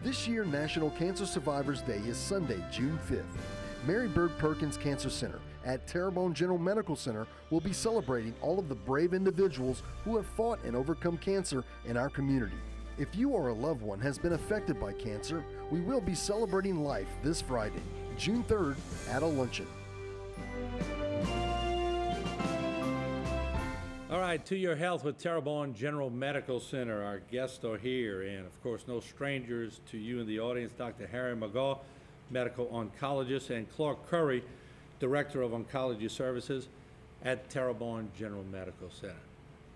This year, National Cancer Survivors Day is Sunday, June 5th. Mary Bird Perkins Cancer Center at Terrebonne General Medical Center will be celebrating all of the brave individuals who have fought and overcome cancer in our community. If you or a loved one has been affected by cancer, we will be celebrating life this Friday, June 3rd, at a luncheon. All right, To Your Health with Terrebonne General Medical Center. Our guests are here, and of course, no strangers to you in the audience, Dr. Harry McGaw, medical oncologist, and Clarke Currie, Director of Oncology Services at Terrebonne General Medical Center.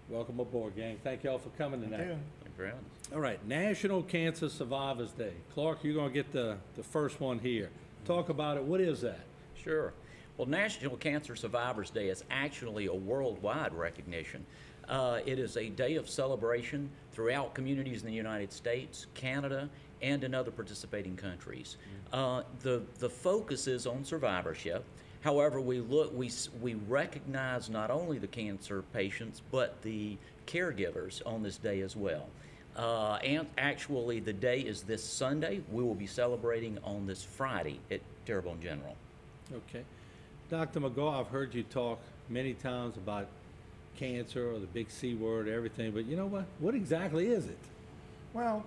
Welcome aboard, gang. Thank you all for coming tonight. Thank you. Thank you for having us. All right, National Cancer Survivors Day. Clarke, you're going to get the first one here. Talk about it. What is that? Sure. Well, National Cancer Survivors Day is actually a worldwide recognition. It is a day of celebration throughout communities in the United States, Canada, and in other participating countries. The focus is on survivorship. However, we recognize not only the cancer patients, but the caregivers on this day as well. And actually, the day is this Sunday. We will be celebrating on this Friday at Terrebonne General. Okay. Dr. McGaw, I've heard you talk many times about cancer or the big C word, everything, but you know what? What exactly is it? Well,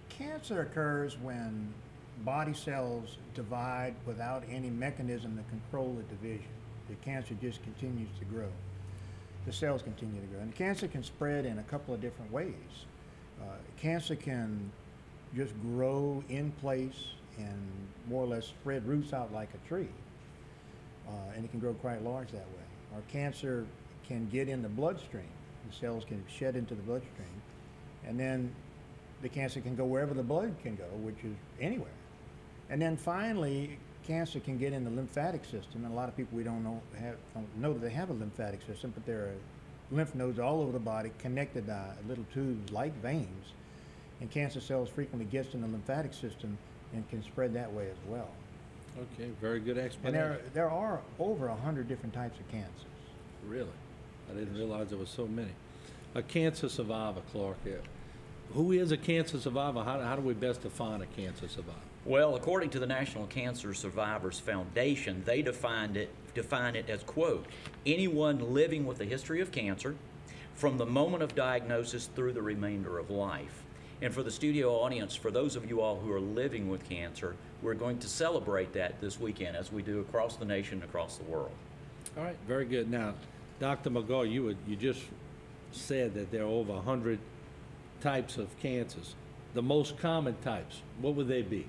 cancer occurs when body cells divide without any mechanism to control the division. The cancer just continues to grow. The cells continue to grow. And cancer can spread in a couple of different ways. Cancer can just grow in place and more or less spread roots out like a tree. And it can grow quite large that way. Or cancer can get in the bloodstream. The cells can shed into the bloodstream. And then the cancer can go wherever the blood can go, which is anywhere. And then finally, cancer can get in the lymphatic system. And a lot of people we don't know that they have a lymphatic system, but there are lymph nodes all over the body connected by little tubes like veins. And cancer cells frequently gets in the lymphatic system and can spread that way as well. Okay, very good explanation. And there are over 100 different types of cancers. Really? I didn't realize there were so many. A cancer survivor, Clarke. Who is a cancer survivor? How do we best define a cancer survivor? Well, according to the National Cancer Survivors Foundation, they define it as, quote, anyone living with a history of cancer from the moment of diagnosis through the remainder of life. And for the studio audience, for those of you all who are living with cancer, we're going to celebrate that this weekend as we do across the nation, across the world. All right, very good. Now, Dr. McGaw, you just said that there are over 100 types of cancers. The most common types, what would they be?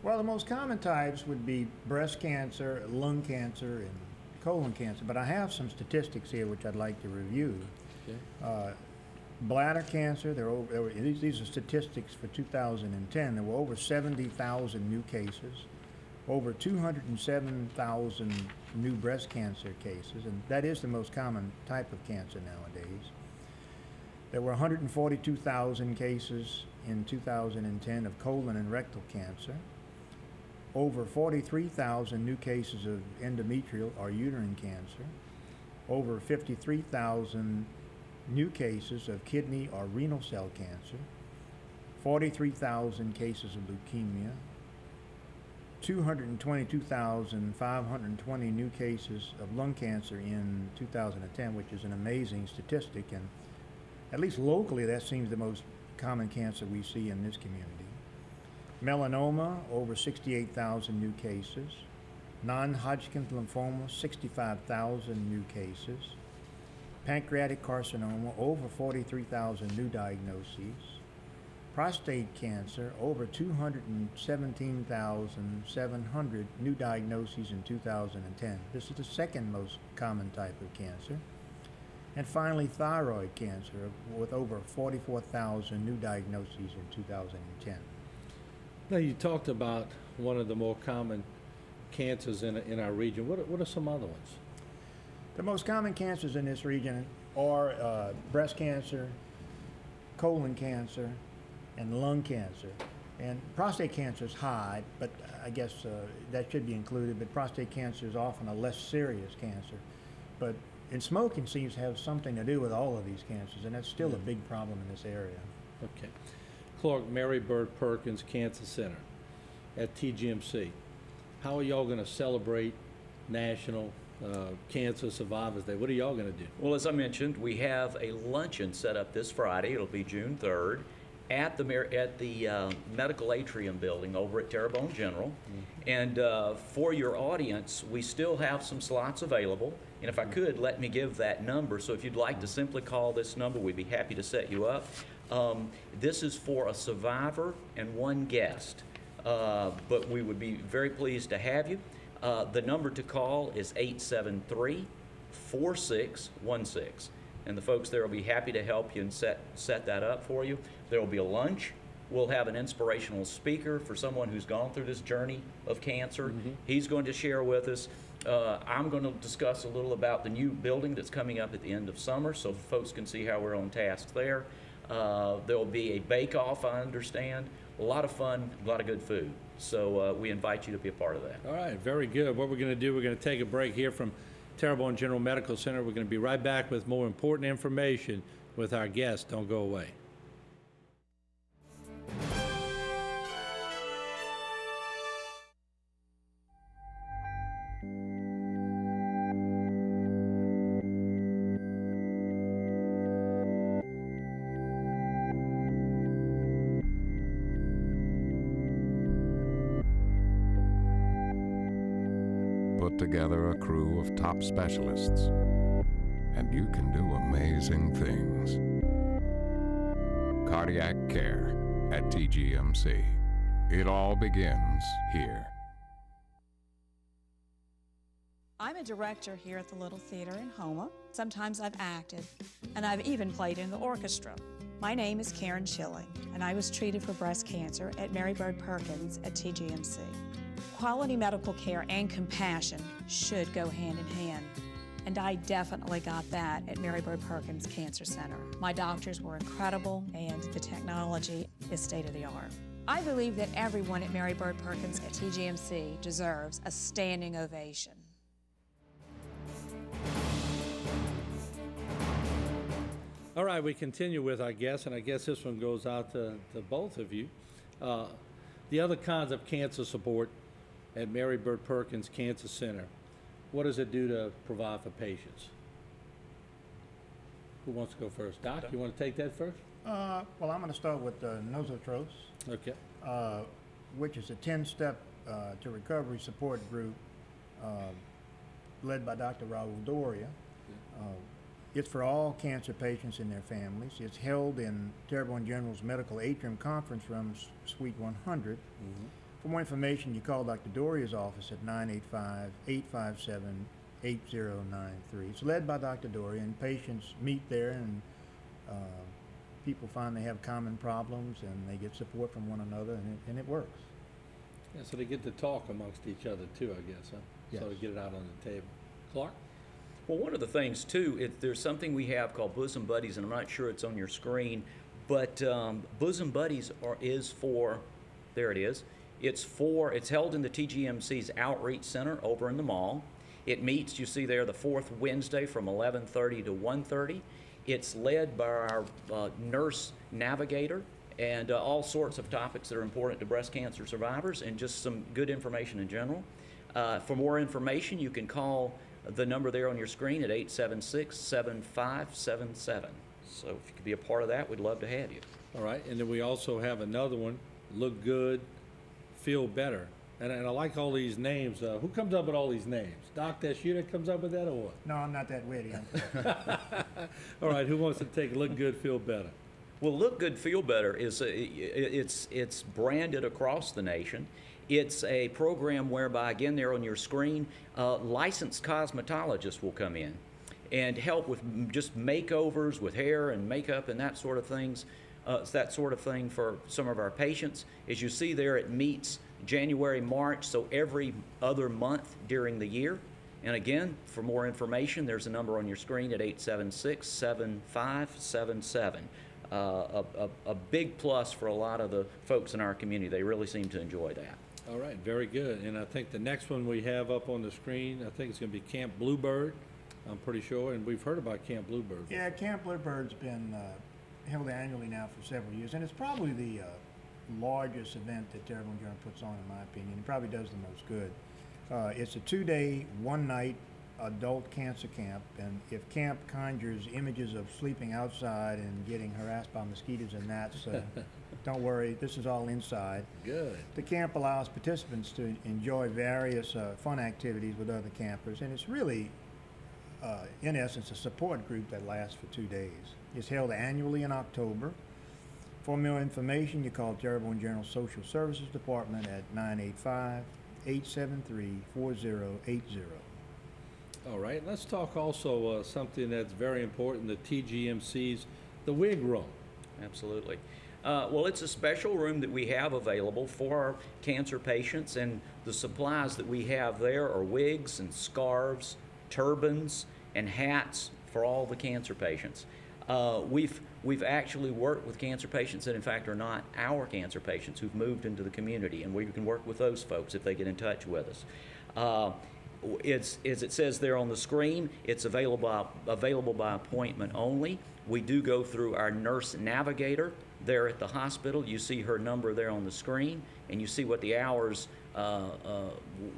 Well, the most common types would be breast cancer, lung cancer, and colon cancer. But I have some statistics here which I'd like to review. Okay. Bladder cancer, these are statistics for 2010. There were over 70,000 new cases, over 207,000 new breast cancer cases, and that is the most common type of cancer nowadays. There were 142,000 cases in 2010 of colon and rectal cancer, over 43,000 new cases of endometrial or uterine cancer, over 53,000 new cases of kidney or renal cell cancer, 43,000 cases of leukemia, 222,520 new cases of lung cancer in 2010, which is an amazing statistic, and at least locally that seems the most common cancer we see in this community. Melanoma, over 68,000 new cases. Non-Hodgkin's lymphoma, 65,000 new cases. Pancreatic carcinoma, over 43,000 new diagnoses. Prostate cancer, over 217,700 new diagnoses in 2010. This is the second most common type of cancer. And finally, thyroid cancer, with over 44,000 new diagnoses in 2010. Now, you talked about one of the more common cancers in our region. What are some other ones? The most common cancers in this region are breast cancer, colon cancer, and lung cancer. And prostate cancer is high, but I guess that should be included, but prostate cancer is often a less serious cancer. But and smoking seems to have something to do with all of these cancers, and that's still a big problem in this area. Okay. Clarke Mary Bird Perkins Cancer Center at TGMC. How are y'all going to celebrate National Cancer Survivors Day? What are y'all going to do? Well, as I mentioned, we have a luncheon set up this Friday. It'll be June 3rd at the Medical Atrium building over at Terrebonne General. And for your audience, we still have some slots available. And if I could, let me give that number. So if you'd like to simply call this number, we'd be happy to set you up. This is for a survivor and one guest, but we would be very pleased to have you. The number to call is 873-4616. And the folks there will be happy to help you and set that up for you. There will be a lunch. We'll have an inspirational speaker for someone who's gone through this journey of cancer. He's going to share with us. I'm going to discuss a little about the new building that's coming up at the end of summer so folks can see how we're on task there. There will be a bake-off, I understand. A lot of fun, a lot of good food. So we invite you to be a part of that. All right, very good. What we're going to do, we're going to take a break here from Terrebonne General Medical Center. We're going to be right back with more important information with our guests. Don't go away. Put together a crew of top specialists, and you can do amazing things. Cardiac care at TGMC. It all begins here. I'm a director here at the Little Theater in Houma. Sometimes I've acted, and I've even played in the orchestra. My name is Karen Schilling, and I was treated for breast cancer at Mary Bird Perkins at TGMC. Quality medical care and compassion should go hand in hand, and I definitely got that at Mary Bird Perkins Cancer Center. My doctors were incredible, and the technology is state-of-the-art. I believe that everyone at Mary Bird Perkins at TGMC deserves a standing ovation. All right, we continue with our guests, and I guess this one goes out to both of you. The other kinds of cancer support at Mary Bird Perkins Cancer Center, what does it do to provide for patients? Who wants to go first? Doc, you want to take that first? Well, I'm going to start with Nosotros, Okay. which is a 10-step to recovery support group led by Dr. Raul Doria. It's for all cancer patients and their families. It's held in Terrebonne General's Medical Atrium Conference Room, Suite 100. For more information, you call Dr. Doria's office at 985-857-8093. It's led by Dr. Doria, and patients meet there, and people find they have common problems, and they get support from one another, and it works. Yeah, so they get to talk amongst each other too, I guess, huh? Yes. So to get it out on the table. Clarke? Well, one of the things, too, there's something we have called Bosom Buddies, and I'm not sure it's on your screen, but Bosom Buddies is for, there it is, it's held in the TGMC's Outreach Center over in the mall. It meets, you see there, the fourth Wednesday from 11:30 to 1:30. It's led by our nurse navigator, and all sorts of topics that are important to breast cancer survivors, and just some good information in general. For more information, you can call the number there on your screen at 876-7577. So if you could be a part of that, we'd love to have you. All right, and then we also have another one, Look Good, Feel Better. And I like all these names. Who comes up with all these names? Doc, that's you that comes up with that, or what? No, I'm not that witty. All right, who wants to take Look Good, Feel Better? Well, Look Good, Feel Better is it's branded across the nation. It's a program whereby, again, there on your screen, licensed cosmetologists will come in and help with just makeovers with hair and makeup and that sort of things. That sort of thing for some of our patients. As you see there, it meets January, March, so every other month during the year. And again, for more information, there's a number on your screen at 876-7577. A big plus for a lot of the folks in our community. They really seem to enjoy that. All right, very good. And I think the next one we have up on the screen, I think it's going to be Camp Bluebird, I'm pretty sure, and we've heard about Camp Bluebird. Yeah, Camp Bluebird's been held annually now for several years, and it's probably the largest event that Terrebonne Journal puts on, in my opinion. It probably does the most good. It's a 2-day, 1-night adult cancer camp, and if camp conjures images of sleeping outside and getting harassed by mosquitoes and gnats, don't worry, this is all inside. Good. The camp allows participants to enjoy various fun activities with other campers, and it's really, in essence, a support group that lasts for 2 days. It's held annually in October. For more information, you call Terrebonne General Social Services Department at 985-873-4080. All right, let's talk also something that's very important, the TGMC's, the wig room. Absolutely. Well, it's a special room that we have available for our cancer patients, and the supplies that we have there are wigs and scarves, turbans, and hats for all the cancer patients. We've actually worked with cancer patients that in fact are not our cancer patients who've moved into the community, and we can work with those folks if they get in touch with us. As it says there on the screen, it's available by appointment only. We do go through our nurse navigator there at the hospital. You see her number there on the screen, and you see what the hours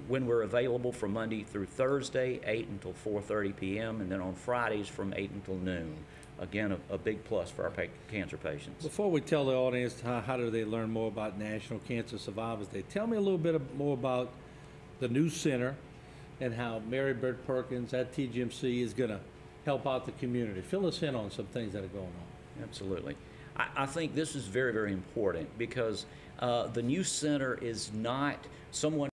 when we're available from Monday through Thursday, 8 until 4:30 p.m., and then on Fridays from 8 until noon. Again, a big plus for our cancer patients. Before we tell the audience how do they learn more about National Cancer Survivors Day, tell me a little bit more about the new center and how Mary Bird Perkins at TGMC is going to help out the community. Fill us in on some things that are going on. Absolutely. I think this is very, very important because the new center is not someone